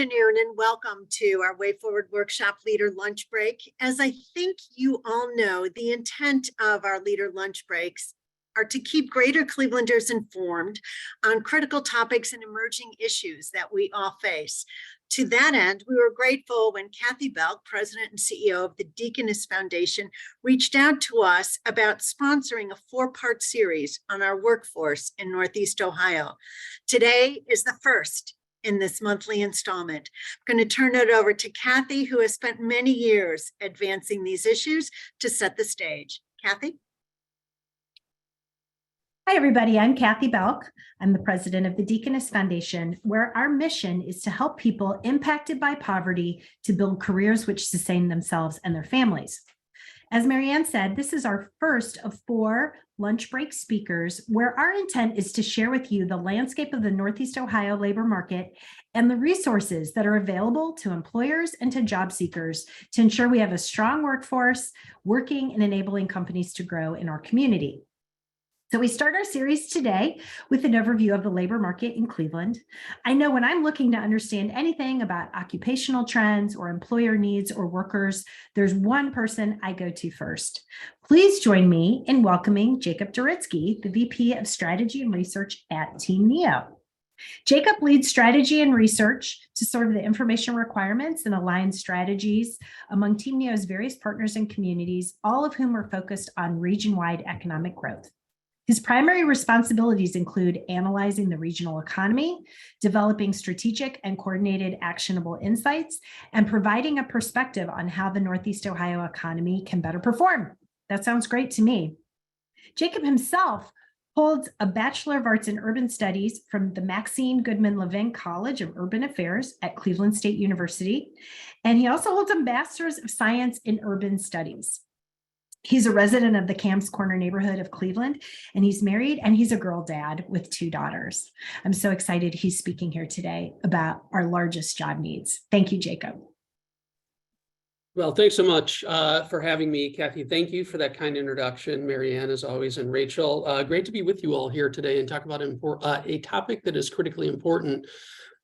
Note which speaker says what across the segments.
Speaker 1: Afternoon and welcome to our Way Forward Workshop Leader Lunch Break. As I think you all know, the intent of our Leader Lunch Breaks are to keep greater Clevelanders informed on critical topics and emerging issues that we all face. To that end, we were grateful when Kathy Belk, President and CEO of the Deaconess Foundation, reached out to us about sponsoring a 4-part series on our workforce in Northeast Ohio. Today is the first in this monthly installment. I'm going to turn it over to Kathy, who has spent many years advancing these issues, to set the stage. Kathy?
Speaker 2: Hi, everybody. I'm Kathy Belk. I'm the president of the Deaconess Foundation, where our mission is to help people impacted by poverty to build careers which sustain themselves and their families. As Marianne said, this is our first of 4 lunch break speakers, where our intent is to share with you the landscape of the Northeast Ohio labor market and the resources that are available to employers and to job seekers to ensure we have a strong workforce working and enabling companies to grow in our community. So we start our series today with an overview of the labor market in Cleveland. I know when I'm looking to understand anything about occupational trends or employer needs or workers, there's one person I go to first. Please join me in welcoming Jacob Duritsky, the VP of Strategy and Research at Team Neo. Jacob leads strategy and research to serve the information requirements and align strategies among Team Neo's various partners and communities, all of whom are focused on region-wide economic growth. His primary responsibilities include analyzing the regional economy, developing strategic and coordinated actionable insights, and providing a perspective on how the Northeast Ohio economy can better perform. That sounds great to me. Jacob himself holds a Bachelor of Arts in Urban Studies from the Maxine Goodman Levin College of Urban Affairs at Cleveland State University, and he also holds a Master's of Science in Urban Studies. He's a resident of the Camps Corner neighborhood of Cleveland, and he's married, and he's a girl dad with 2 daughters. I'm so excited he's speaking here today about our largest job needs. Thank you, Jacob.
Speaker 3: Well, thanks so much for having me, Kathy. Thank you for that kind introduction, Marianne, as always, and Rachel. Great to be with you all here today and talk about a topic that is critically important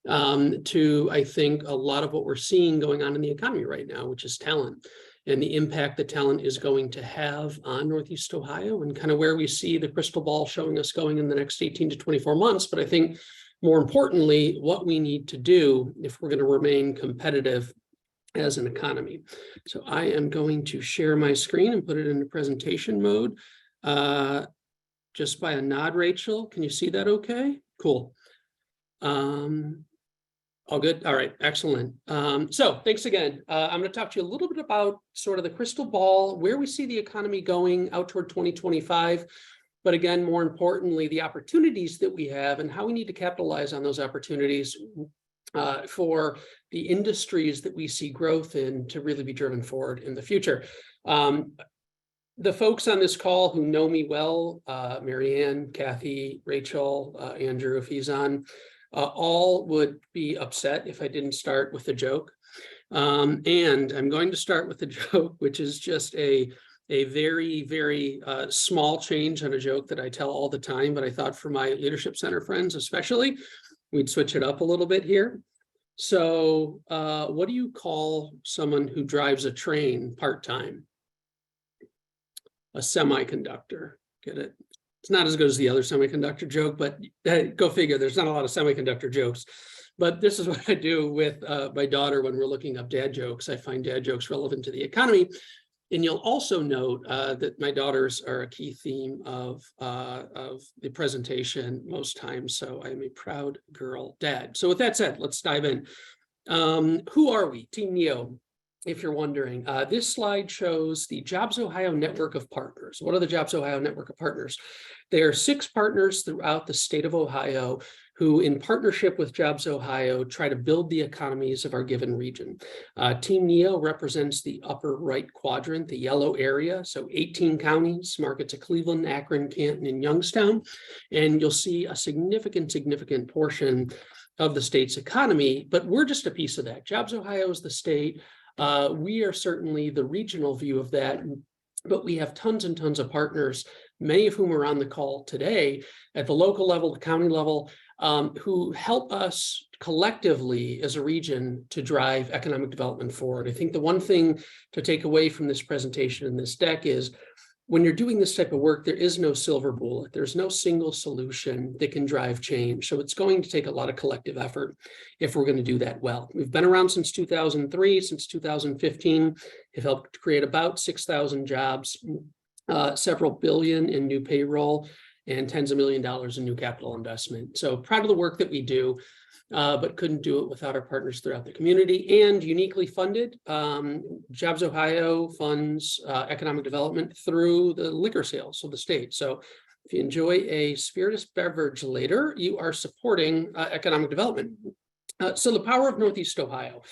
Speaker 3: to, I think, a lot of what we're seeing going on in the economy right now, which is talent, and the impact that talent is going to have on Northeast Ohio and kind of where we see the crystal ball showing us going in the next 18 to 24 months. But I think more importantly, what we need to do if we're going to remain competitive as an economy. So I am going to share my screen and put it into presentation mode. Just by a nod, Rachel, can you see that okay? Cool. All good? All right, excellent. So thanks again. I'm going to talk to you a little bit about sort of the crystal ball, where we see the economy going out toward 2025. But again, more importantly, the opportunities that we have and how we need to capitalize on those opportunities for the industries that we see growth in to really be driven forward in the future. The folks on this call who know me well, Marianne, Kathy, Rachel, Andrew, if he's on, all would be upset if I didn't start with a joke. And I'm going to start with a joke, which is just a very, very small change on a joke that I tell all the time, but I thought for my Leadership Center friends especially, we'd switch it up a little bit here. So what do you call someone who drives a train part-time? A semiconductor. Get it? It's not as good as the other semiconductor joke, but go figure, there's not a lot of semiconductor jokes. But this is what I do with my daughter when we're looking up dad jokes. I find dad jokes relevant to the economy. And you'll also note that my daughters are a key theme of the presentation most times. So I'm a proud girl dad. So with that said, let's dive in. Who are we? Team Neo. If you're wondering, this slide shows the Jobs Ohio network of partners. What are the Jobs Ohio network of partners? There are 6 partners throughout the state of Ohio who, in partnership with Jobs Ohio, try to build the economies of our given region. Team Neo represents the upper right quadrant, the yellow area, so 18 counties, markets of Cleveland, Akron, Canton, and Youngstown. And you'll see a significant portion of the state's economy, but we're just a piece of that. Jobs Ohio is the state. We are certainly the regional view of that, but we have tons and tons of partners, many of whom are on the call today at the local level, the county level, who help us collectively as a region to drive economic development forward. I think the one thing to take away from this presentation in this deck is when you're doing this type of work, there is no silver bullet. There's no single solution that can drive change. So it's going to take a lot of collective effort if we're going to do that well. We've been around since 2003, since 2015, have helped create about 6,000 jobs, several billion in new payroll, and tens of $millions in new capital investment. So proud of the work that we do, but couldn't do it without our partners throughout the community, and uniquely funded. Jobs Ohio funds economic development through the liquor sales of the state. So if you enjoy a spirituous beverage later, you are supporting economic development. So the power of Northeast Ohio.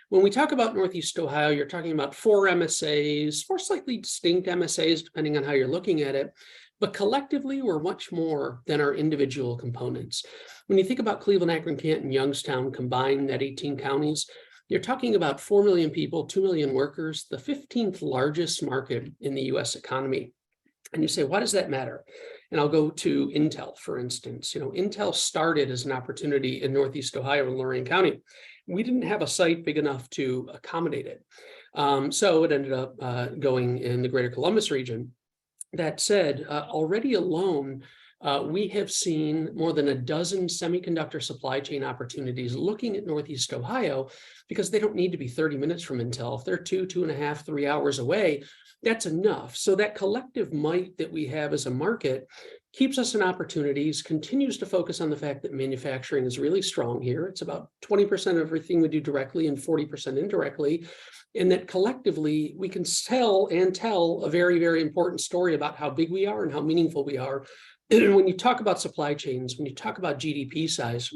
Speaker 3: When we talk about Northeast Ohio, you're talking about 4 MSAs, 4 slightly distinct MSAs, depending on how you're looking at it. But collectively, we're much more than our individual components. When you think about Cleveland, Akron, Canton, Youngstown combined, that 18 counties, you're talking about 4 million people, 2 million workers, the 15th largest market in the US economy. And you say, why does that matter? And I'll go to Intel, for instance. Intel started as an opportunity in Northeast Ohio in Lorain County. We didn't have a site big enough to accommodate it. So it ended up going in the greater Columbus region. That said, already alone, we have seen more than a dozen semiconductor supply chain opportunities looking at Northeast Ohio, because they don't need to be 30 minutes from Intel. If they're 2.5, 3 hours away, that's enough. So that collective might that we have as a market keeps us in opportunities, continues to focus on the fact that manufacturing is really strong here. It's about 20% of everything we do directly and 40% indirectly. And that collectively we can tell a very, very important story about how big we are and how meaningful we are. And when you talk about supply chains, when you talk about GDP size,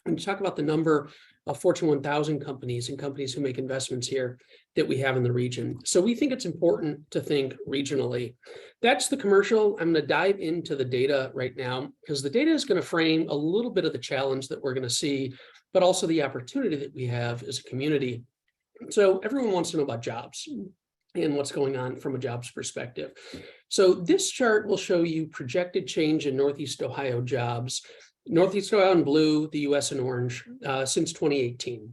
Speaker 3: when you talk about the number of Fortune 1000 companies and companies who make investments here that we have in the region. So we think it's important to think regionally. That's the commercial. I'm going to dive into the data right now, because the data is going to frame a little bit of the challenge that we're going to see, but also the opportunity that we have as a community. So everyone wants to know about jobs and what's going on from a jobs perspective. So this chart will show you projected change in Northeast Ohio jobs. Northeast Ohio in blue, the US in orange, since 2018.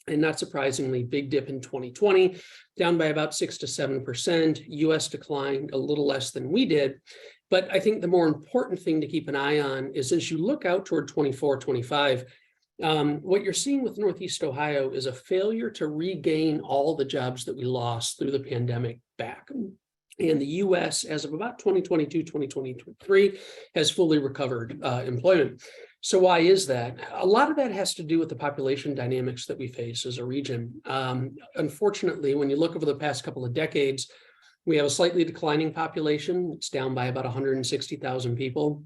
Speaker 3: And not surprisingly, big dip in 2020, down by about 6 to 7%. US declined a little less than we did. But I think the more important thing to keep an eye on is as you look out toward 24, 25, what you're seeing with Northeast Ohio is a failure to regain all the jobs that we lost through the pandemic back. And the US, as of about 2022, 2023, has fully recovered employment. So why is that? A lot of that has to do with the population dynamics that we face as a region. Unfortunately, when you look over the past couple of decades, we have a slightly declining population. It's down by about 160,000 people,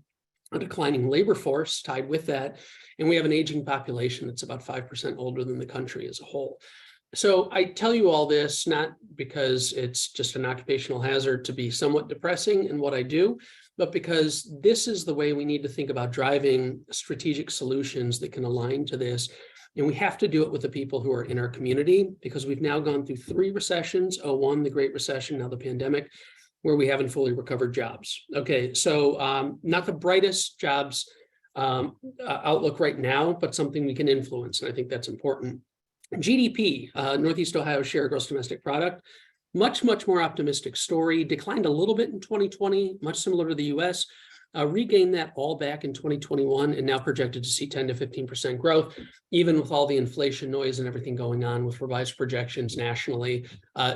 Speaker 3: a declining labor force tied with that. And we have an aging population that's about 5% older than the country as a whole. So I tell you all this, not because it's just an occupational hazard to be somewhat depressing in what I do, but because this is the way we need to think about driving strategic solutions that can align to this. And we have to do it with the people who are in our community, because we've now gone through 3 recessions, 01, the Great Recession, now the pandemic, where we haven't fully recovered jobs. Okay, so not the brightest jobs outlook right now, but something we can influence. And I think that's important. GDP, Northeast Ohio share of gross domestic product, much more optimistic story, declined a little bit in 2020, much similar to the US, regained that all back in 2021 and now projected to see 10 to 15% growth, even with all the inflation noise and everything going on with revised projections nationally,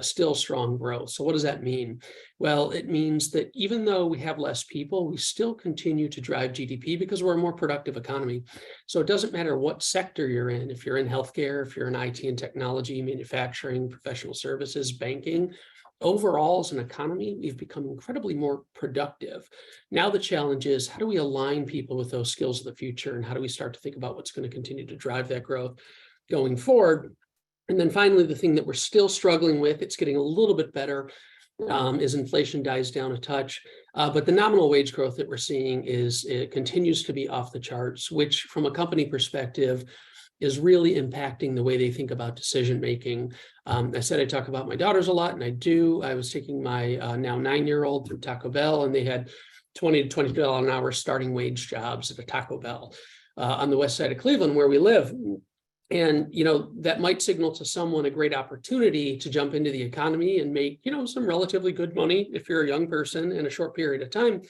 Speaker 3: still strong growth. So what does that mean? Well, it means that even though we have less people, we still continue to drive GDP because we're a more productive economy. So it doesn't matter what sector you're in, if you're in healthcare, if you're in IT and technology, manufacturing, professional services, banking, overall, as an economy, we've become incredibly more productive. Now the challenge is, how do we align people with those skills of the future? And how do we start to think about what's going to continue to drive that growth going forward? And then finally, the thing that we're still struggling with, it's getting a little bit better, as inflation dies down a touch. But the nominal wage growth that we're seeing it continues to be off the charts, which from a company perspective is really impacting the way they think about decision making. I said I talk about my daughters a lot, and I do. I was taking my now 9-year-old through Taco Bell, and they had $20 to $22 an hour starting wage jobs at a Taco Bell. on the west side of Cleveland where we live. And, that might signal to someone a great opportunity to jump into the economy and make, some relatively good money if you're a young person in a short period of time.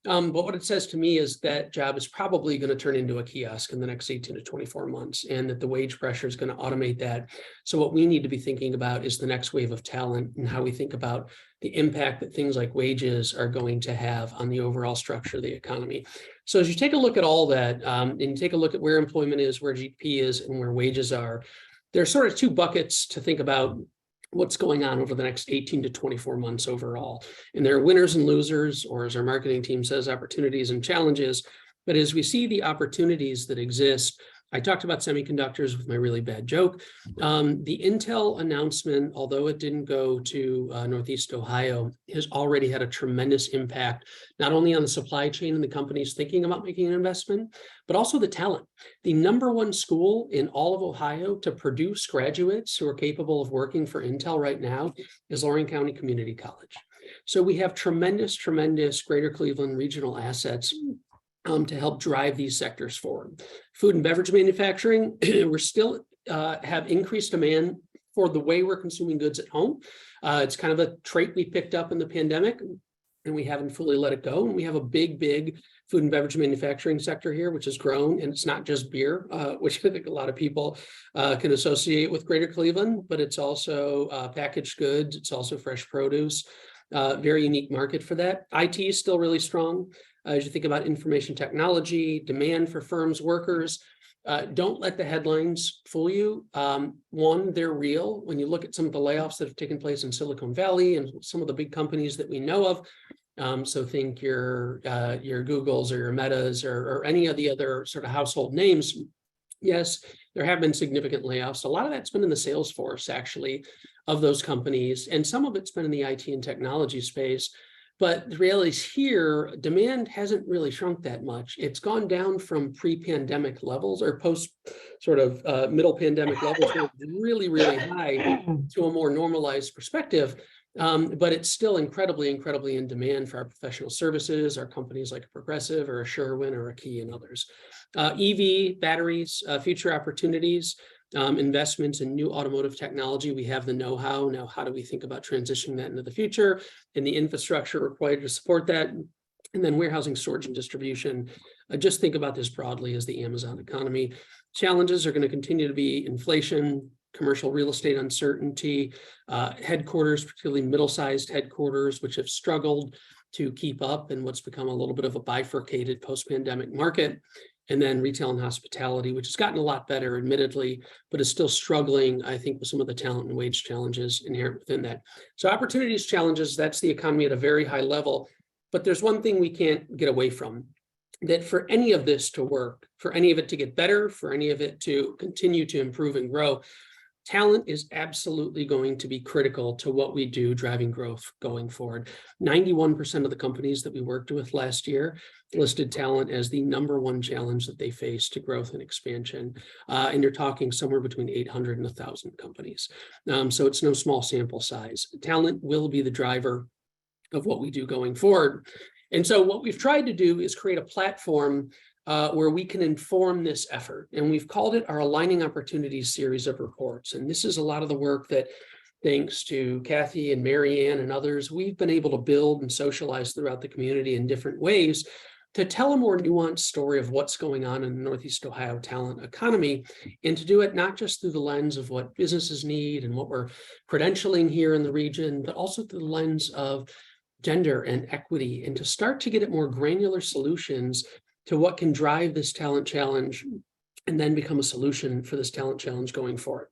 Speaker 3: But what it says to me is that job is probably going to turn into a kiosk in the next 18 to 24 months, and that the wage pressure is going to automate that. So what we need to be thinking about is the next wave of talent and how we think about the impact that things like wages are going to have on the overall structure of the economy. So as you take a look at all that, and you take a look at where employment is, where GDP is, and where wages are, there's sort of two buckets to think about what's going on over the next 18 to 24 months overall. And there are winners and losers, or as our marketing team says, opportunities and challenges. But as we see the opportunities that exist, I talked about semiconductors with my really bad joke. The Intel announcement, although it didn't go to Northeast Ohio, has already had a tremendous impact, not only on the supply chain and the companies thinking about making an investment, but also the talent. The #1 school in all of Ohio to produce graduates who are capable of working for Intel right now is Lorraine County Community College. So we have tremendous Greater Cleveland regional assets to help drive these sectors forward. Food and beverage manufacturing, we're still have increased demand for the way we're consuming goods at home. It's kind of a trait we picked up in the pandemic, and we haven't fully let it go. And we have a big food and beverage manufacturing sector here, which has grown. And it's not just beer, which I think a lot of people can associate with Greater Cleveland, but it's also packaged goods. It's also fresh produce. Very unique market for that. IT is still really strong. As you think about information technology, demand for firms, workers, don't let the headlines fool you. One, they're real. When you look at some of the layoffs that have taken place in Silicon Valley and some of the big companies that we know of, so think your Googles or your Metas or any of the other sort of household names. Yes, there have been significant layoffs. A lot of that's been in the sales force, actually, of those companies, and some of it's been in the IT and technology space. But the reality is here, demand hasn't really shrunk that much. It's gone down from pre-pandemic levels or post sort of middle pandemic levels, really high to a more normalized perspective. But it's still incredibly in demand for our professional services, our companies like Progressive or a Sherwin or a Key and others. EV, batteries, future opportunities. Investments in new automotive technology. We have the know-how. Now, how do we think about transitioning that into the future and the infrastructure required to support that? And then warehousing, storage, and distribution. Just think about this broadly as the Amazon economy. Challenges are going to continue to be inflation, commercial real estate uncertainty, headquarters, particularly middle-sized headquarters, which have struggled to keep up in what's become a little bit of a bifurcated post-pandemic market. And then retail and hospitality, which has gotten a lot better, admittedly, but is still struggling, I think, with some of the talent and wage challenges inherent within that. So opportunities, challenges, that's the economy at a very high level. But there's one thing we can't get away from, that for any of this to work, for any of it to get better, for any of it to continue to improve and grow, talent is absolutely going to be critical to what we do driving growth going forward. 91% of the companies that we worked with last year listed talent as the #1 challenge that they face to growth and expansion. And you're talking somewhere between 800 and 1,000 companies. So it's no small sample size. Talent will be the driver of what we do going forward. And so what we've tried to do is create a platform where we can inform this effort. And we've called it our Aligning Opportunities series of reports. And this is a lot of the work that, thanks to Kathy and Marianne and others, we've been able to build and socialize throughout the community in different ways to tell a more nuanced story of what's going on in the Northeast Ohio talent economy, and to do it not just through the lens of what businesses need and what we're credentialing here in the region, but also through the lens of gender and equity, and to start to get at more granular solutions to what can drive this talent challenge and then become a solution for this talent challenge going forward.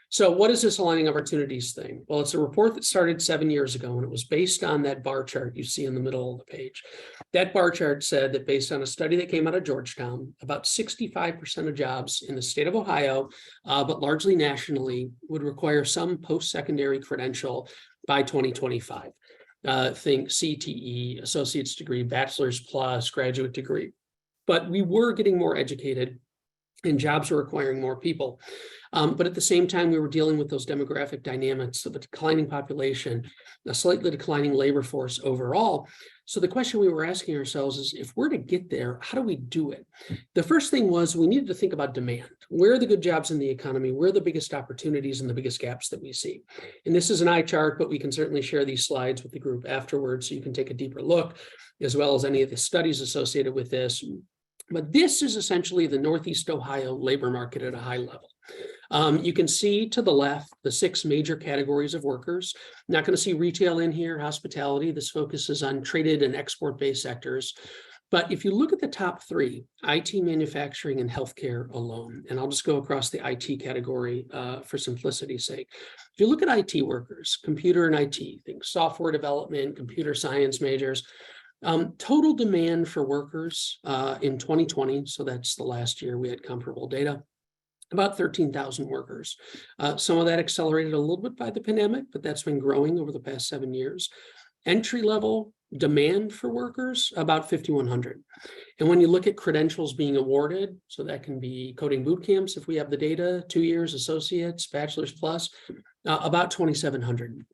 Speaker 3: So what is this Aligning Opportunities thing? Well, it's a report that started 7 years ago, and it was based on that bar chart you see in the middle of the page. That bar chart said that based on a study that came out of Georgetown, about 65% of jobs in the state of Ohio, but largely nationally, would require some post-secondary credential by 2025. Think CTE, associate's degree, bachelor's plus, graduate degree. But we were getting more educated and jobs were requiring more people. But at the same time, we were dealing with those demographic dynamics of a declining population, a slightly declining labor force overall. So the question we were asking ourselves is, if we're to get there, how do we do it? The first thing was we needed to think about demand. Where are the good jobs in the economy? Where are the biggest opportunities and the biggest gaps that we see? And this is an eye chart, but we can certainly share these slides with the group afterwards so you can take a deeper look, as well as any of the studies associated with this. But this is essentially the Northeast Ohio labor market at a high level. You can see to the left the 6 major categories of workers. Not going to see retail in here, hospitality. This focuses on traded and export-based sectors. But if you look at the top 3, IT, manufacturing, and healthcare alone, and I'll just go across the IT category for simplicity's sake. If you look at IT workers, computer and IT, think software development, computer science majors, total demand for workers in 2020, so that's the last year we had comparable data, about 13,000 workers. Some of that accelerated a little bit by the pandemic, but that's been growing over the past 7 years. Entry-level demand for workers, about 5,100. And when you look at credentials being awarded, so that can be coding boot camps, if we have the data, 2 years, associates, bachelor's plus, about 2,700.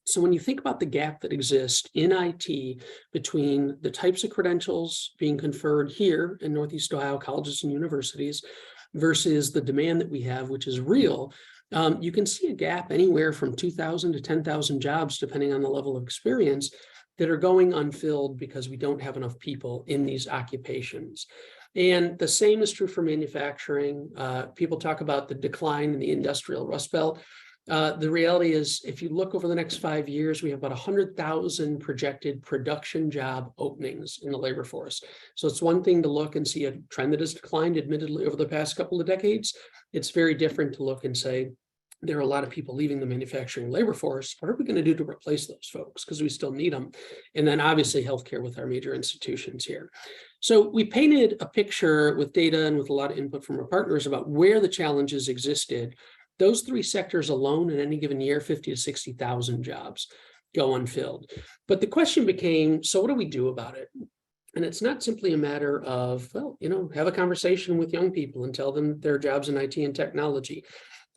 Speaker 3: So when you think about the gap that exists in IT between the types of credentials being conferred here in Northeast Ohio colleges and universities versus the demand that we have, which is real, you can see a gap anywhere from 2,000 to 10,000 jobs, depending on the level of experience, that are going unfilled because we don't have enough people in these occupations. And the same is true for manufacturing. People talk about the decline in the industrial Rust Belt. The reality is, if you look over the next 5 years, we have about 100,000 projected production job openings in the labor force. So it's one thing to look and see a trend that has declined, admittedly, over the past couple of decades. It's very different to look and say, there are a lot of people leaving the manufacturing labor force. What are we going to do to replace those folks? Because we still need them. And then obviously healthcare with our major institutions here. So we painted a picture with data and with a lot of input from our partners about where the challenges existed. Those 3 sectors alone in any given year, 50 to 60,000 jobs go unfilled. But the question became, so what do we do about it? And it's not simply a matter of, well, have a conversation with young people and tell them there are jobs in IT and technology.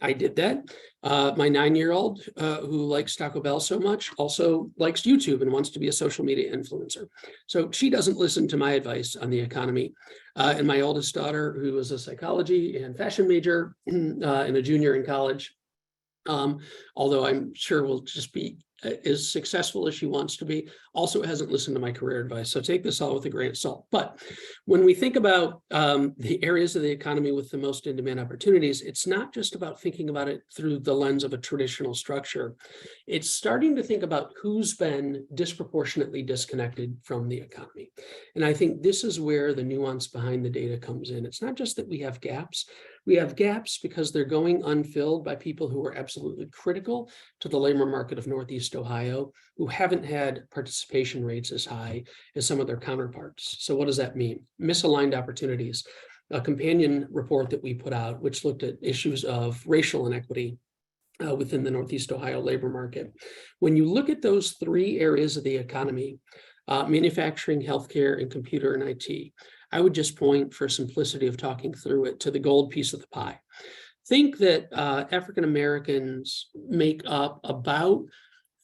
Speaker 3: I did that. My 9-year-old who likes Taco Bell so much also likes YouTube and wants to be a social media influencer. So she doesn't listen to my advice on the economy. And my oldest daughter, who is a psychology and fashion major and a junior in college, although I'm sure will just be as successful as she wants to be, also hasn't listened to my career advice. So take this all with a grain of salt. But when we think about the areas of the economy with the most in-demand opportunities, it's not just about thinking about it through the lens of a traditional structure. It's starting to think about who's been disproportionately disconnected from the economy. And I think this is where the nuance behind the data comes in. It's not just that we have gaps. We have gaps because they're going unfilled by people who are absolutely critical to the labor market of Northeast Ohio, who haven't had participation rates as high as some of their counterparts. So what does that mean? Misaligned opportunities. A companion report that we put out, which looked at issues of racial inequity within the Northeast Ohio labor market. When you look at those 3 areas of the economy, manufacturing, healthcare, and computer and IT, I would just point, for simplicity of talking through it, to the gold piece of the pie. Think that African Americans make up about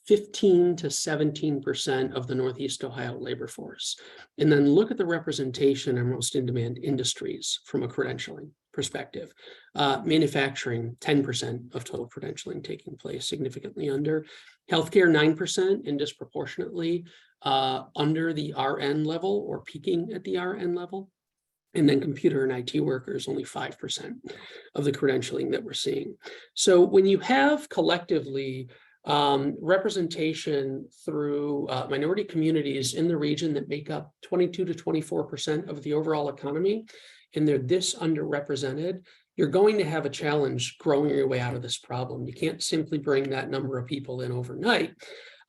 Speaker 3: 15 to 17% of the Northeast Ohio labor force. And then look at the representation in most in-demand industries from a credentialing perspective. Manufacturing, 10% of total credentialing taking place, significantly under. Healthcare, 9%, and disproportionately under the RN level or peaking at the RN level. And then computer and IT workers, only 5% of the credentialing that we're seeing. So when you have collectively representation through minority communities in the region that make up 22 to 24% of the overall economy, and they're this underrepresented, you're going to have a challenge growing your way out of this problem. You can't simply bring that number of people in overnight.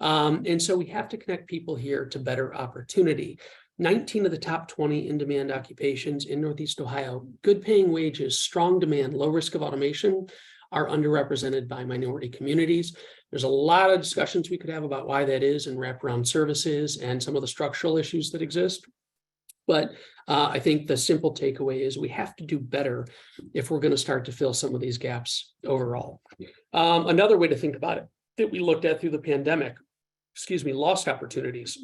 Speaker 3: And so we have to connect people here to better opportunity. 19 of the top 20 in-demand occupations in Northeast Ohio, good paying wages, strong demand, low risk of automation, are underrepresented by minority communities. There's a lot of discussions we could have about why that is and wraparound services and some of the structural issues that exist. But I think the simple takeaway is we have to do better if we're going to start to fill some of these gaps overall. Another way to think about it that we looked at through the pandemic, lost opportunities.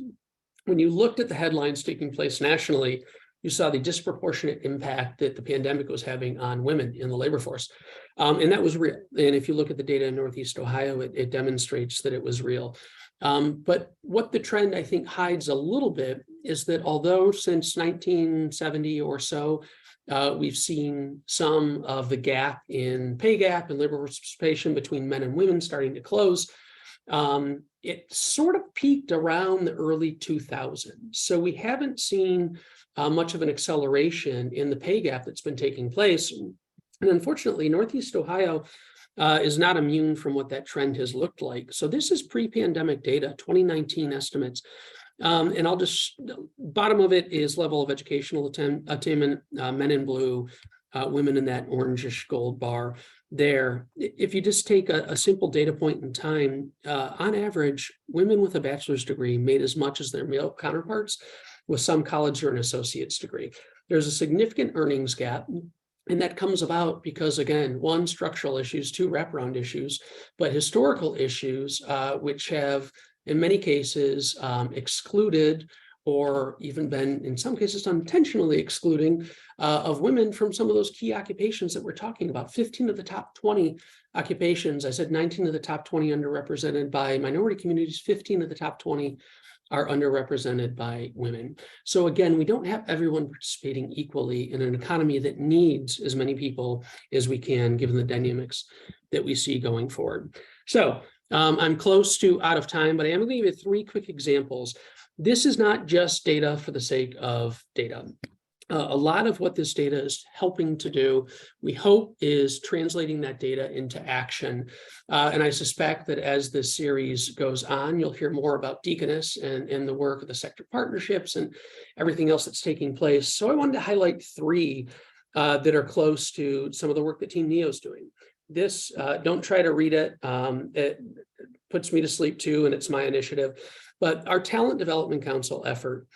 Speaker 3: when you looked at the headlines taking place nationally, you saw the disproportionate impact that the pandemic was having on women in the labor force. And that was real. And if you look at the data in Northeast Ohio, it demonstrates that it was real. But what the trend, I think, hides a little bit is that although since 1970 or so, we've seen some of the gap in pay gap and labor participation between men and women starting to close, it sort of peaked around the early 2000s. So we haven't seen much of an acceleration in the pay gap that's been taking place. And unfortunately, Northeast Ohio is not immune from what that trend has looked like. So this is pre-pandemic data, 2019 estimates. And I'll just, bottom of it is level of educational attainment, men in blue, women in that orangish gold bar there. If you just take a simple data point in time, on average, women with a bachelor's degree made as much as their male counterparts with some college or an associate's degree. There's a significant earnings gap. And that comes about because, again, one, structural issues, two, wraparound issues, but historical issues, which have, in many cases, excluded or even been, in some cases, unintentionally excluding of women from some of those key occupations that we're talking about. 15 of the top 20 occupations, I said 19 of the top 20 underrepresented by minority communities, 15 of the top 20 are underrepresented by women. So again, we don't have everyone participating equally in an economy that needs as many people as we can, given the dynamics that we see going forward. So I'm close to out of time, but I am going to give you 3 quick examples. This is not just data for the sake of data. A lot of what this data is helping to do, we hope, is translating that data into action. And I suspect that as this series goes on, you'll hear more about Deaconess and the work of the sector partnerships and everything else that's taking place. So I wanted to highlight 3 that are close to some of the work that Team NEO is doing. This, don't try to read it. It puts me to sleep too, and it's my initiative. But our Talent Development Council effort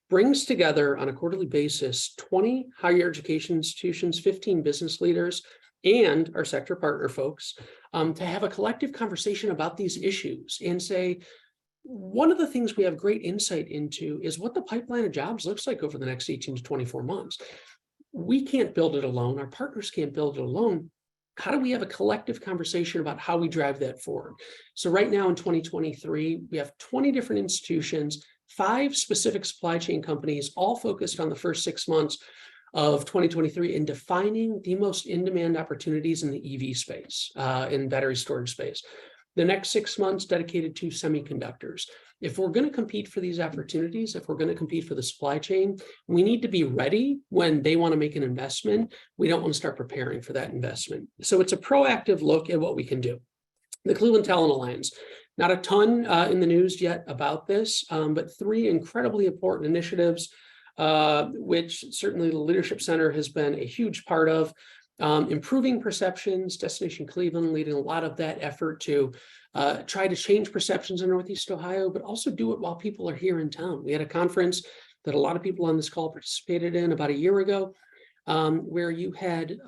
Speaker 3: brings together on a quarterly basis 20 higher education institutions, 15 business leaders, and our sector partner folks to have a collective conversation about these issues and say, one of the things we have great insight into is what the pipeline of jobs looks like over the next 18 to 24 months. We can't build it alone. Our partners can't build it alone. How do we have a collective conversation about how we drive that forward? So right now in 2023, we have 20 different institutions, 5 specific supply chain companies, all focused on the first 6 months of 2023 in defining the most in-demand opportunities in the EV space, in battery storage space. The next 6 months dedicated to semiconductors. If we're going to compete for these opportunities, if we're going to compete for the supply chain, we need to be ready when they want to make an investment. We don't want to start preparing for that investment. So it's a proactive look at what we can do. The Cleveland Talent Alliance, not a ton in the news yet about this, but 3 incredibly important initiatives, which certainly the Leadership Center has been a huge part of. Improving perceptions, Destination Cleveland leading a lot of that effort to try to change perceptions in Northeast Ohio, but also do it while people are here in town. We had a conference that a lot of people on this call participated in about a year ago, where you had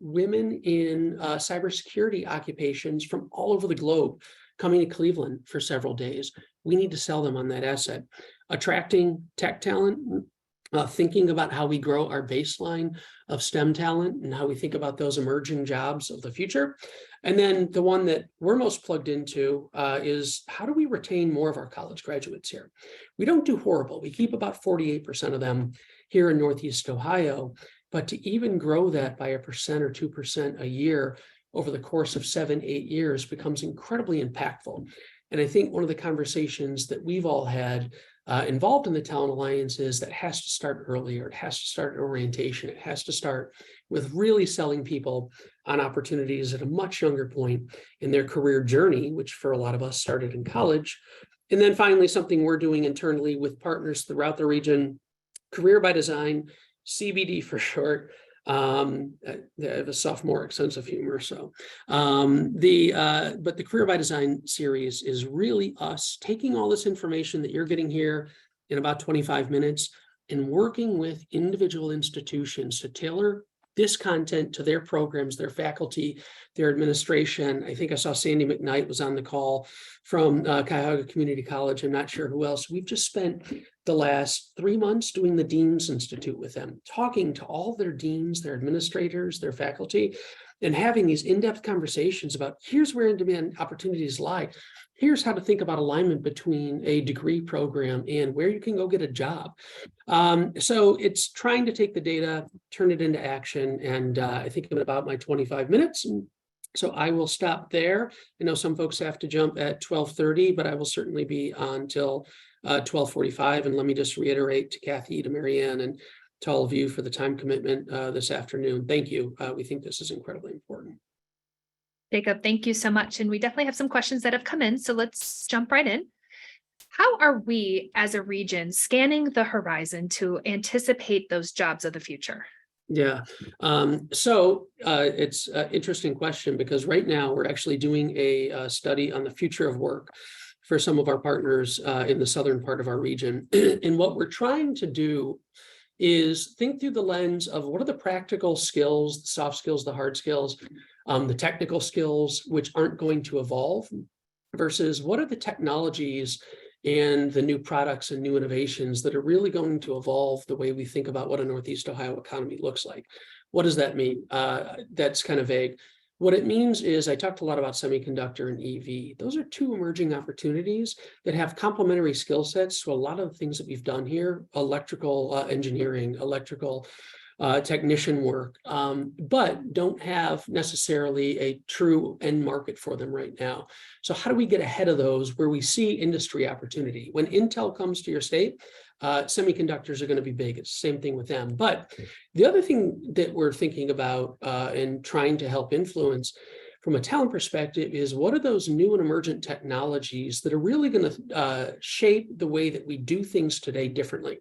Speaker 3: women in cybersecurity occupations from all over the globe coming to Cleveland for several days. We need to sell them on that asset. Attracting tech talent, thinking about how we grow our baseline of STEM talent and how we think about those emerging jobs of the future. And then the one that we're most plugged into is how do we retain more of our college graduates here? We don't do horrible. We keep about 48% of them here in Northeast Ohio, but to even grow that by 1% or 2% a year over the course of 7-8 years becomes incredibly impactful. And I think one of the conversations that we've all had involved in the Talent Alliance is that has to start earlier. It has to start at orientation. It has to start with really selling people on opportunities at a much younger point in their career journey, which for a lot of us started in college. And then finally, something we're doing internally with partners throughout the region, Career by Design, CBD for short. I have a sophomoric sense of humor, so but the Career by Design series is really us taking all this information that you're getting here in about 25 minutes and working with individual institutions to tailor this content to their programs, their faculty, their administration. I think I saw Sandy McKnight was on the call from Cuyahoga Community College. I'm not sure who else. We've just spent the last 3 months doing the Dean's Institute with them, talking to all their deans, their administrators, their faculty, and having these in-depth conversations about here's where in-demand opportunities lie. Here's how to think about alignment between a degree program and where you can go get a job. So it's trying to take the data, turn it into action, and I think I'm at about my 25 minutes. So I will stop there. I know some folks have to jump at 12:30, but I will certainly be on till 12:45. And let me just reiterate to Kathy, to Marianne, and to all of you for the time commitment this afternoon. Thank you. We think this is incredibly important.
Speaker 4: Jacob, thank you so much. And we definitely have some questions that have come in, so let's jump right in. How are we as a region scanning the horizon to anticipate those jobs of the future?
Speaker 3: Yeah, so it's an interesting question because right now we're actually doing a study on the future of work for some of our partners in the southern part of our region. And what we're trying to do is think through the lens of what are the practical skills, the soft skills, the hard skills, the technical skills, which aren't going to evolve, versus what are the technologies and the new products and new innovations that are really going to evolve the way we think about what a Northeast Ohio economy looks like. What does that mean? That's kind of vague. What it means is I talked a lot about semiconductor and EV. Those are two emerging opportunities that have complementary skill sets to a lot of the things that we've done here, electrical engineering, electrical technician work, but don't have necessarily a true end market for them right now. So how do we get ahead of those where we see industry opportunity? When Intel comes to your state, semiconductors are going to be big. It's the same thing with them. But the other thing that we're thinking about and trying to help influence from a talent perspective is what are those new and emergent technologies that are really going to shape the way that we do things today differently?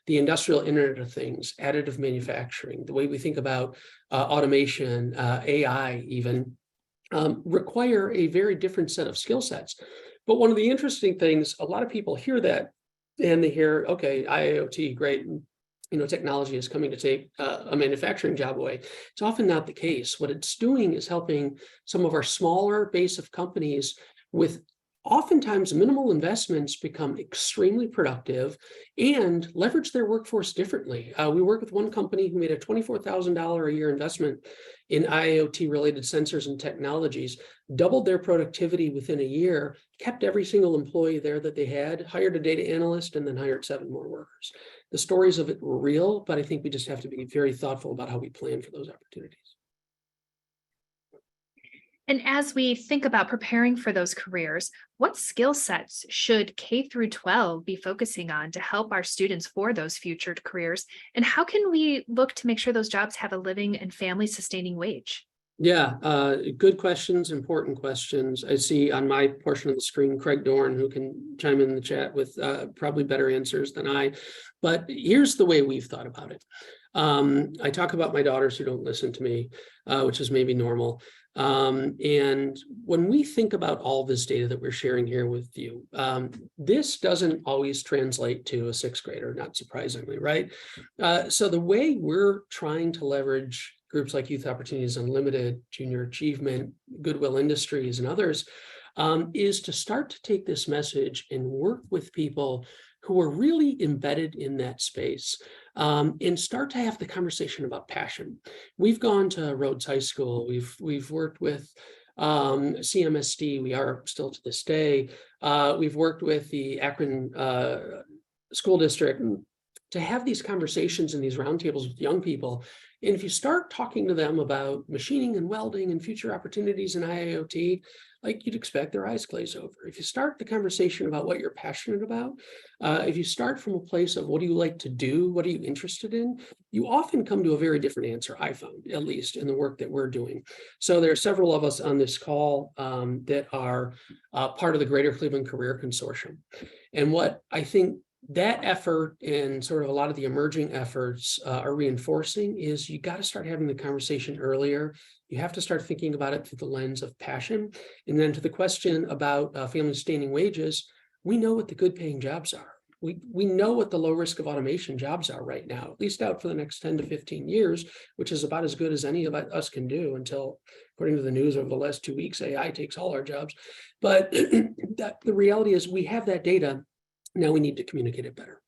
Speaker 3: The industrial Internet of Things, additive manufacturing, the way we think about automation, AI even, require a very different set of skill sets. But one of the interesting things, a lot of people hear that and they hear, okay, IIoT, great, technology is coming to take a manufacturing job away. It's often not the case. What it's doing is helping some of our smaller base of companies with oftentimes minimal investments become extremely productive and leverage their workforce differently. We work with one company who made a $24,000 a year investment in IoT related sensors and technologies, doubled their productivity within a year, kept every single employee there that they had, hired a data analyst, and then hired 7 more workers. The stories of it were real, but I think we just have to be very thoughtful about how we plan for those opportunities.
Speaker 4: And as we think about preparing for those careers, what skill sets should K through 12 be focusing on to help our students for those future careers? And how can we look to make sure those jobs have a living and family sustaining wage?
Speaker 3: Yeah, good questions, important questions. I see on my portion of the screen, Craig Dorn, who can chime in the chat with probably better answers than I. But here's the way we've thought about it. I talk about my daughters who don't listen to me, which is maybe normal. And when we think about all this data that we're sharing here with you, this doesn't always translate to a 6th grader, not surprisingly, right? So the way we're trying to leverage groups like Youth Opportunities Unlimited, Junior Achievement, Goodwill Industries, and others, is to start to take this message and work with people who are really embedded in that space, and start to have the conversation about passion. We've gone to Rhodes High School. We've worked with CMSD. We are still to this day. We've worked with the Akron School District to have these conversations and these roundtables with young people. And if you start talking to them about machining and welding and future opportunities in IIoT, like you'd expect, their eyes glaze over. If you start the conversation about what you're passionate about, if you start from a place of what do you like to do, what are you interested in, you often come to a very different answer, I found, at least in the work that we're doing. So there are several of us on this call that are part of the Greater Cleveland Career Consortium. And what I think that effort and sort of a lot of the emerging efforts are reinforcing is you got to start having the conversation earlier. You have to start thinking about it through the lens of passion. And then to the question about family sustaining wages, we know what the good paying jobs are. We know what the low risk of automation jobs are right now, at least out for the next 10 to 15 years, which is about as good as any of us can do until, according to the news over the last 2 weeks, AI takes all our jobs. But the reality is we have that data. Now we need to communicate it better.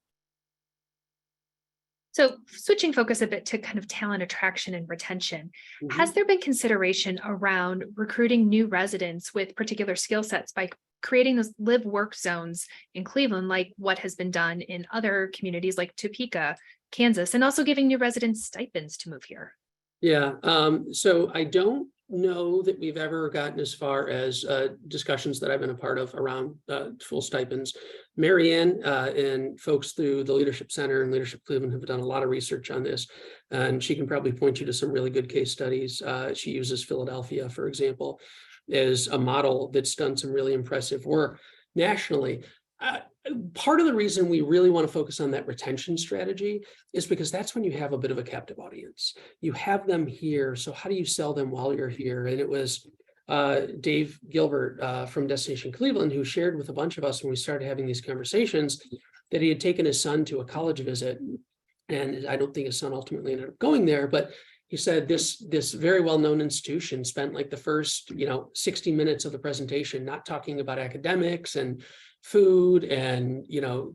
Speaker 4: So switching focus a bit to kind of talent attraction and retention, has there been consideration around recruiting new residents with particular skill sets by creating those live work zones in Cleveland, like what has been done in other communities like Topeka, Kansas, and also giving new residents stipends to move here?
Speaker 3: Yeah, so I don't know that we've ever gotten as far as discussions that I've been a part of around full stipends. Marianne and folks through the Leadership Center and Leadership Cleveland have done a lot of research on this, and she can probably point you to some really good case studies. She uses Philadelphia, for example, as a model that's done some really impressive work nationally. Part of the reason we really want to focus on that retention strategy is because that's when you have a bit of a captive audience. You have them here, so how do you sell them while you're here? And it was Dave Gilbert from Destination Cleveland who shared with a bunch of us when we started having these conversations that he had taken his son to a college visit, and I don't think his son ultimately ended up going there, but he said this very well-known institution spent like the first 60 minutes of the presentation not talking about academics and food and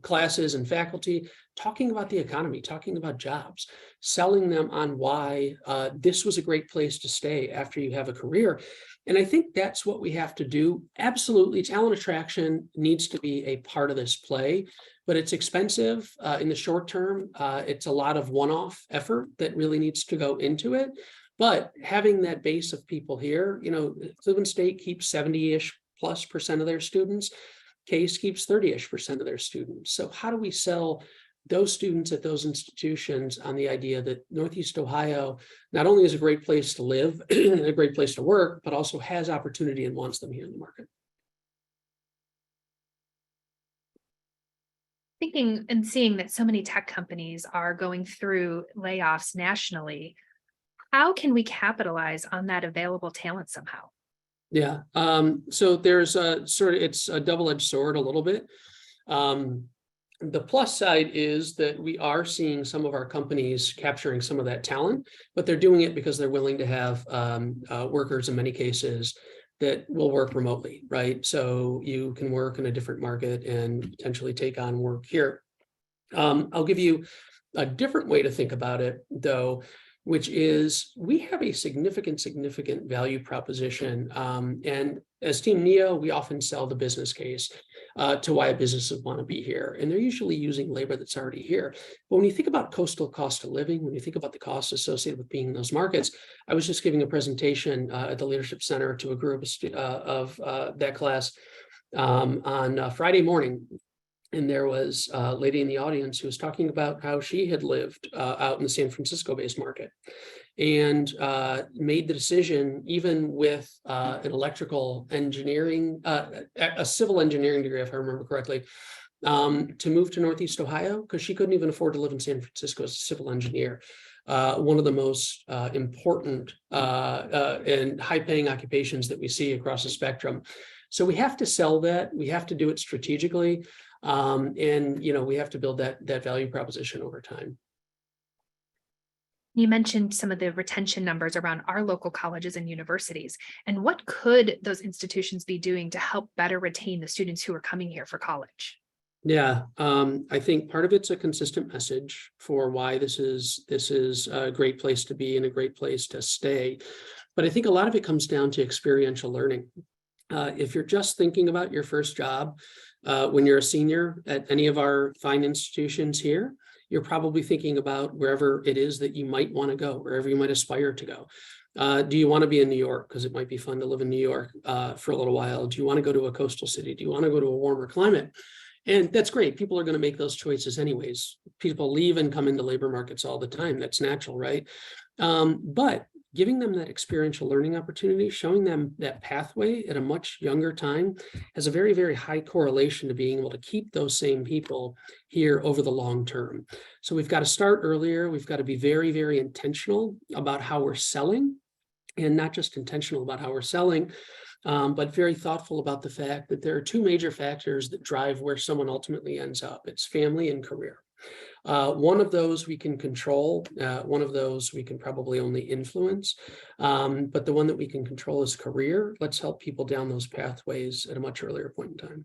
Speaker 3: classes and faculty, talking about the economy, talking about jobs, selling them on why this was a great place to stay after you have a career. And I think that's what we have to do. Absolutely, talent attraction needs to be a part of this play, but it's expensive in the short term. It's a lot of one-off effort that really needs to go into it. But having that base of people here, Cleveland State keeps 70-ish+ % of their students. Case keeps 30-ish% of their students. So how do we sell those students at those institutions on the idea that Northeast Ohio not only is a great place to live and a great place to work, but also has opportunity and wants them here in the market?
Speaker 4: Thinking and seeing that so many tech companies are going through layoffs nationally, how can we capitalize on that available talent somehow?
Speaker 3: Yeah, so there's it's a double-edged sword a little bit. The plus side is that we are seeing some of our companies capturing some of that talent, but they're doing it because they're willing to have workers in many cases that will work remotely, right? So you can work in a different market and potentially take on work here. I'll give you a different way to think about it, though, which is we have a significant value proposition. And as Team NEO, we often sell the business case to why a business would want to be here. And they're usually using labor that's already here. But when you think about coastal cost of living, when you think about the costs associated with being in those markets, I was just giving a presentation at the Leadership Center to a group of that class on Friday morning. And there was a lady in the audience who was talking about how she had lived out in the San Francisco-based market and made the decision, even with an electrical engineering, a civil engineering degree, if I remember correctly, to move to Northeast Ohio because she couldn't even afford to live in San Francisco as a civil engineer. One of the most important and high-paying occupations that we see across the spectrum. So we have to sell that. We have to do it strategically. And we have to build that value proposition over time.
Speaker 4: You mentioned some of the retention numbers around our local colleges and universities. And what could those institutions be doing to help better retain the students who are coming here for college?
Speaker 3: Yeah, I think part of it's a consistent message for why this is a great place to be and a great place to stay. But I think a lot of it comes down to experiential learning. If you're just thinking about your first job, when you're a senior at any of our fine institutions here, you're probably thinking about wherever it is that you might want to go, wherever you might aspire to go. Do you want to be in New York? Because it might be fun to live in New York for a little while. Do you want to go to a coastal city? Do you want to go to a warmer climate? And that's great. People are going to make those choices anyways. People leave and come into labor markets all the time. That's natural, right? But giving them that experiential learning opportunity, showing them that pathway at a much younger time has a very, very high correlation to being able to keep those same people here over the long term. So we've got to start earlier. We've got to be very, very intentional about how we're selling, and not just intentional about how we're selling, but very thoughtful about the fact that there are two major factors that drive where someone ultimately ends up. It's family and career. One of those we can control, one of those we can probably only influence, but the one that we can control is career. Let's help people down those pathways at a much earlier point in time.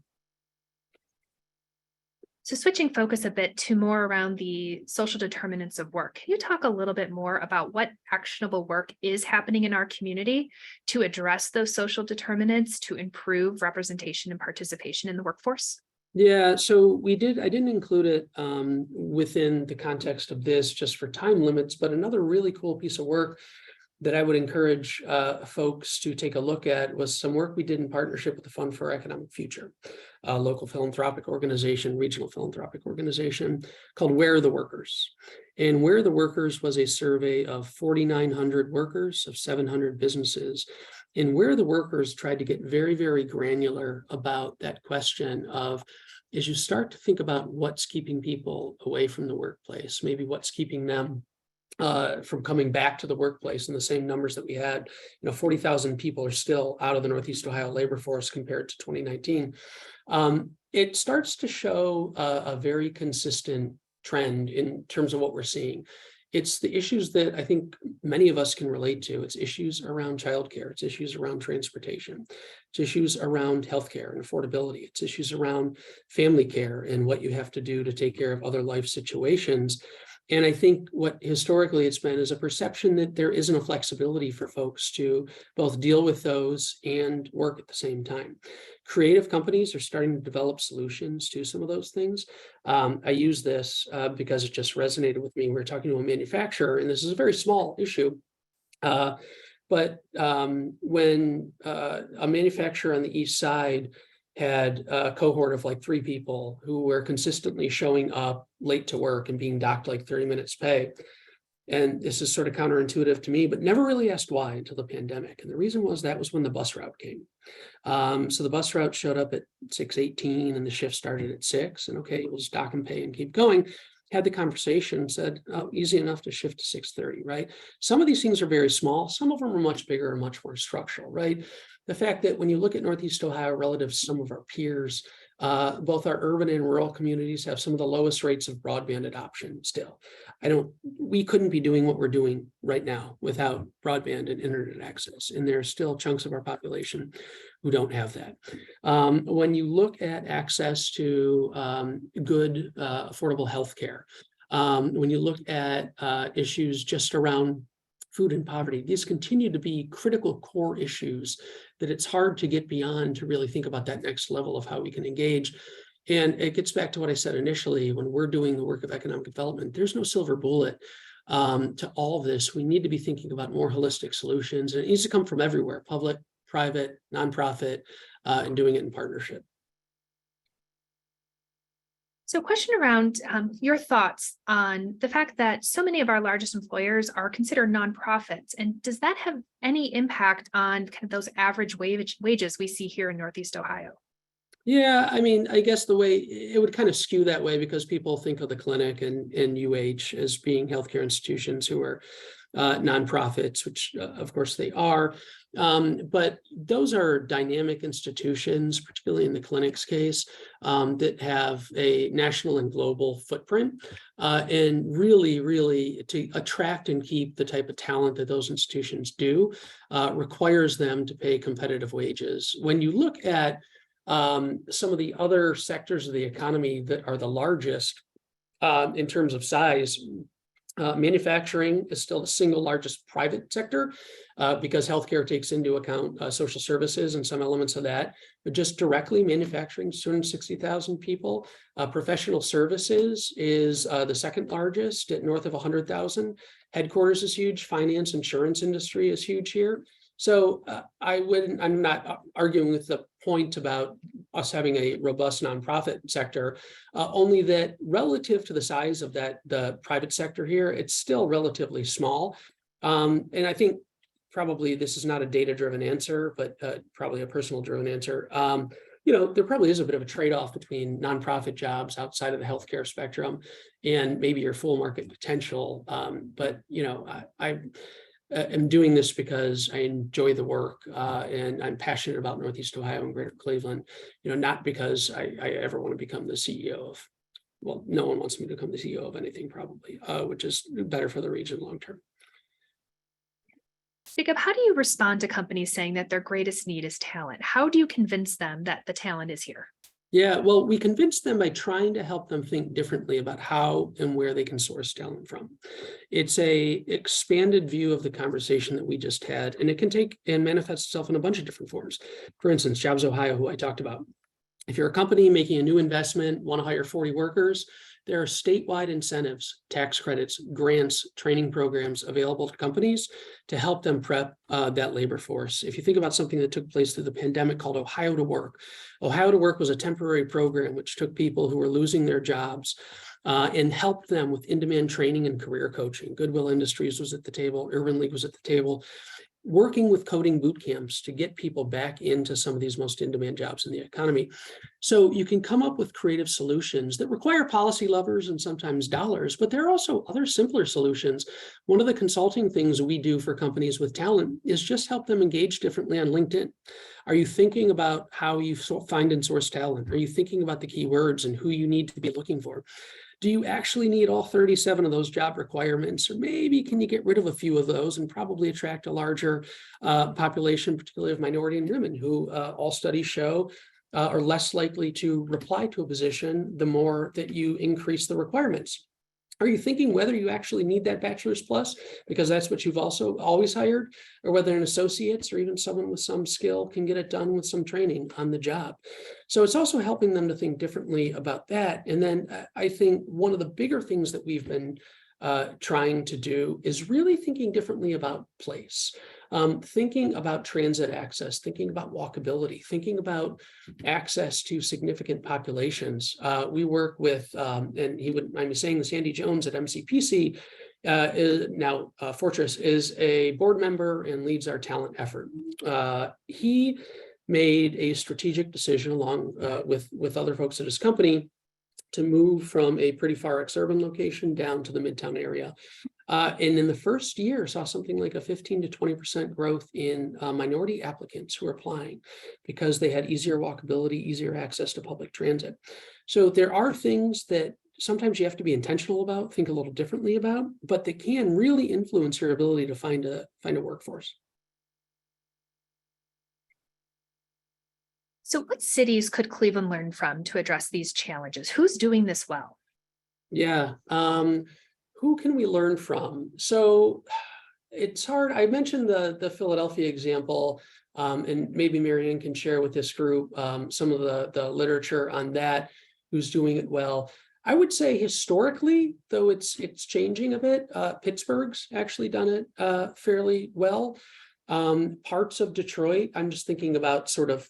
Speaker 4: So switching focus a bit to more around the social determinants of work, can you talk a little bit more about what actionable work is happening in our community to address those social determinants to improve representation and participation in the workforce?
Speaker 3: Yeah, so I didn't include it within the context of this just for time limits, but another really cool piece of work that I would encourage folks to take a look at was some work we did in partnership with the Fund for Economic Future, a local philanthropic organization, regional philanthropic organization called Where Are the Workers? And Where Are the Workers was a survey of 4,900 workers of 700 businesses. And Where the Workers tried to get very, very granular about that question of, as you start to think about what's keeping people away from the workplace, maybe what's keeping them from coming back to the workplace in the same numbers that we had, 40,000 people are still out of the Northeast Ohio labor force compared to 2019. It starts to show a very consistent trend in terms of what we're seeing. It's the issues that I think many of us can relate to. It's issues around childcare. It's issues around transportation. It's issues around healthcare and affordability. It's issues around family care and what you have to do to take care of other life situations. And I think what historically it's been is a perception that there isn't a flexibility for folks to both deal with those and work at the same time. Creative companies are starting to develop solutions to some of those things. I use this because it just resonated with me. We were talking to a manufacturer, and this is a very small issue. But when a manufacturer on the East Side had a cohort of like 3 people who were consistently showing up late to work and being docked like 30 minutes pay. And this is sort of counterintuitive to me, but never really asked why until the pandemic. And the reason was that was when the bus route came. So the bus route showed up at 6:18 and the shift started at 6. And okay, it was dock and pay and keep going. Had the conversation, said, oh, easy enough to shift to 6:30, right? Some of these things are very small. Some of them are much bigger and much more structural, right? The fact that when you look at Northeast Ohio relative to some of our peers, both our urban and rural communities have some of the lowest rates of broadband adoption still. We couldn't be doing what we're doing right now without broadband and internet access. And there are still chunks of our population who don't have that. When you look at access to good, affordable healthcare, when you look at issues just around food and poverty, these continue to be critical core issues that it's hard to get beyond to really think about that next level of how we can engage. And it gets back to what I said initially, when we're doing the work of economic development, there's no silver bullet to all of this. We need to be thinking about more holistic solutions, and it needs to come from everywhere, public, private, nonprofit, and doing it in partnership.
Speaker 4: So a question around your thoughts on the fact that so many of our largest employers are considered nonprofits, and does that have any impact on kind of those average wages we see here in Northeast Ohio?
Speaker 3: Yeah, I mean, I guess the way it would kind of skew that way because people think of the clinic and UH as being healthcare institutions who are nonprofits, which of course they are. But those are dynamic institutions, particularly in the clinic's case, that have a national and global footprint. And really to attract and keep the type of talent that those institutions do requires them to pay competitive wages. When you look at some of the other sectors of the economy that are the largest in terms of size, manufacturing is still the single largest private sector because healthcare takes into account social services and some elements of that. But just directly manufacturing, 260,000 people. Professional services is the second largest at north of 100,000. Headquarters is huge. Finance, insurance industry is huge here. So I'm not arguing with the point about us having a robust nonprofit sector, only that relative to the size of the private sector here, it's still relatively small. And I think probably this is not a data-driven answer, but probably a personal-driven answer. There probably is a bit of a trade-off between nonprofit jobs outside of the healthcare spectrum and maybe your full market potential. But I'm doing this because I enjoy the work and I'm passionate about Northeast Ohio and Greater Cleveland, not because I ever want to become the CEO of, well, no one wants me to become the CEO of anything probably, which is better for the region long-term.
Speaker 4: Jacob, how do you respond to companies saying that their greatest need is talent? How do you convince them that the talent is here?
Speaker 3: Yeah, well, we convince them by trying to help them think differently about how and where they can source talent from. It's a expanded view of the conversation that we just had, and it can take and manifest itself in a bunch of different forms. For instance, Jobs Ohio, who I talked about. If you're a company making a new investment, want to hire 40 workers, there are statewide incentives, tax credits, grants, training programs available to companies to help them prep that labor force. If you think about something that took place through the pandemic called Ohio to Work, Ohio to Work was a temporary program which took people who were losing their jobs and helped them with in-demand training and career coaching. Goodwill Industries was at the table, Urban League was at the table, working with coding boot camps to get people back into some of these most in-demand jobs in the economy. So you can come up with creative solutions that require policy levers and sometimes dollars, but there are also other simpler solutions. One of the consulting things we do for companies with talent is just help them engage differently on LinkedIn. Are you thinking about how you find and source talent? Are you thinking about the keywords and who you need to be looking for? Do you actually need all 37 of those job requirements? Or maybe can you get rid of a few of those and probably attract a larger population, particularly of minority and women, who all studies show are less likely to reply to a position the more that you increase the requirements? Are you thinking whether you actually need that bachelor's plus, because that's what you've also always hired, or whether an associate's or even someone with some skill can get it done with some training on the job? So it's also helping them to think differently about that. And then I think one of the bigger things that we've been trying to do is really thinking differently about place. Thinking about transit access, thinking about walkability, thinking about access to significant populations. We work with, and he wouldn't mind me saying this, Andy Jones at MCPC, now Fortress, is a board member and leads our talent effort. He made a strategic decision along with other folks at his company to move from a pretty far ex-urban location down to the Midtown area. And in the first year, saw something like a 15 to 20% growth in minority applicants who are applying because they had easier walkability, easier access to public transit. So there are things that sometimes you have to be intentional about, think a little differently about, but that can really influence your ability to find a workforce.
Speaker 4: So what cities could Cleveland learn from to address these challenges? Who's doing this well?
Speaker 3: Yeah. Who can we learn from? So it's hard. I mentioned the Philadelphia example, and maybe Marianne can share with this group some of the literature on that, who's doing it well. I would say historically, though it's changing a bit, Pittsburgh's actually done it fairly well. Parts of Detroit, I'm just thinking about sort of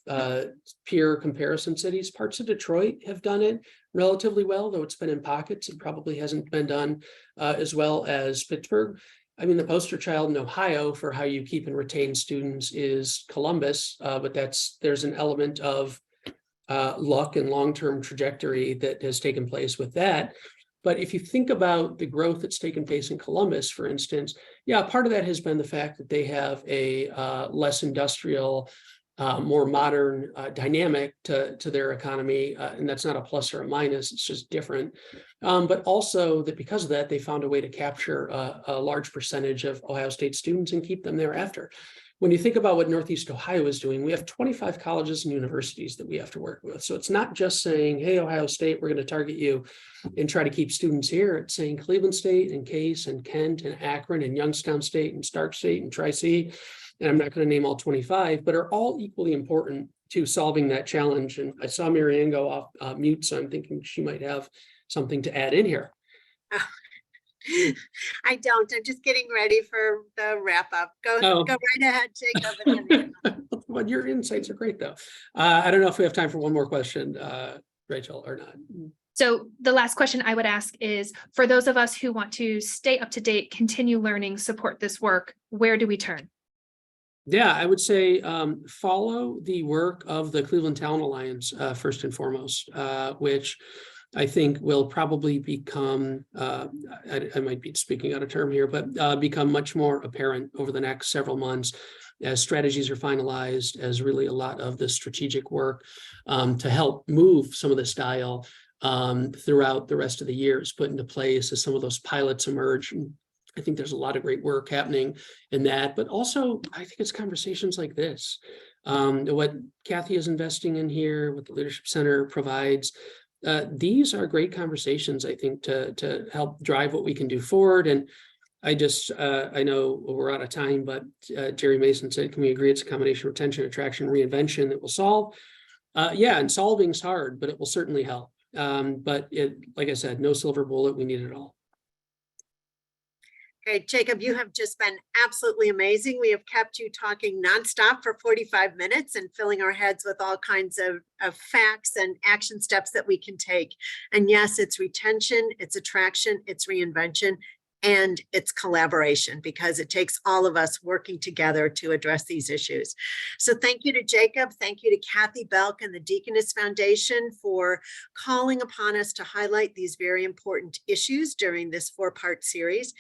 Speaker 3: peer comparison cities. Parts of Detroit have done it relatively well, though it's been in pockets. It probably hasn't been done as well as Pittsburgh. I mean, the poster child in Ohio for how you keep and retain students is Columbus, but there's an element of luck and long-term trajectory that has taken place with that. But if you think about the growth that's taken place in Columbus, for instance, yeah, part of that has been the fact that they have a less industrial, more modern dynamic to their economy. And that's not a plus or a minus, it's just different. But also that because of that, they found a way to capture a large percentage of Ohio State students and keep them thereafter. When you think about what Northeast Ohio is doing, we have 25 colleges and universities that we have to work with. So it's not just saying, hey, Ohio State, we're going to target you and try to keep students here. It's saying Cleveland State and Case and Kent and Akron and Youngstown State and Stark State and Tri-C, and I'm not going to name all 25, but are all equally important to solving that challenge. And I saw Marianne go off mute, so I'm thinking she might have something to add in here.
Speaker 1: I don't. I'm just getting ready for the wrap up. Go right ahead, Jacob.
Speaker 3: Well, your insights are great, though. I don't know if we have time for one more question, Rachel, or not.
Speaker 4: So the last question I would ask is, for those of us who want to stay up to date, continue learning, support this work, where do we turn?
Speaker 3: Yeah, I would say follow the work of the Cleveland Talent Alliance first and foremost, which I think will probably become, I might be speaking out of term here, but become much more apparent over the next several months as strategies are finalized, as really a lot of the strategic work to help move some of this dial throughout the rest of the year is put into place as some of those pilots emerge. And I think there's a lot of great work happening in that, but also I think it's conversations like this. What Kathy is investing in here, what the Leadership Center provides, these are great conversations, I think, to help drive what we can do forward. And I know we're out of time, but Jerry Mason said, can we agree it's a combination of retention, attraction, reinvention that will solve? Yeah, and solving's hard, but it will certainly help. But like I said, no silver bullet, we need it all.
Speaker 1: Great, Jacob, you have just been absolutely amazing. We have kept you talking nonstop for 45 minutes and filling our heads with all kinds of facts and action steps that we can take. And yes, it's retention, it's attraction, it's reinvention, and it's collaboration, because it takes all of us working together to address these issues. So thank you to Jacob. Thank you to Kathy Belk and the Deaconess Foundation for calling upon us to highlight these very important issues during this 4-part series.